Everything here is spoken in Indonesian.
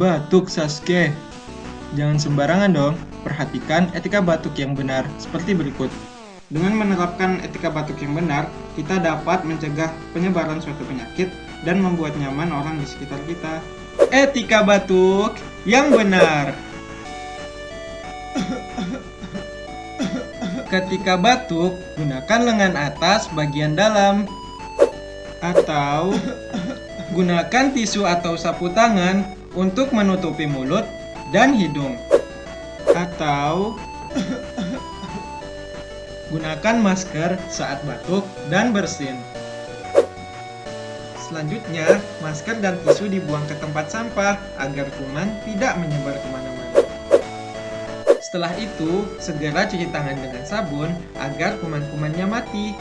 Batuk Sasuke. Jangan sembarangan dong. Perhatikan etika batuk yang benar seperti berikut. Dengan menerapkan etika batuk yang benar, kita dapat mencegah penyebaran suatu penyakit dan membuat nyaman orang di sekitar kita. Etika batuk yang benar. Ketika batuk, gunakan lengan atas bagian dalam. Atau gunakan tisu atau sapu tangan untuk menutupi mulut dan hidung. Atau gunakan masker saat batuk dan bersin. Selanjutnya, masker dan tisu dibuang ke tempat sampah agar kuman tidak menyebar kemana-mana. Setelah itu, segera cuci tangan dengan sabun agar kuman-kumannya mati.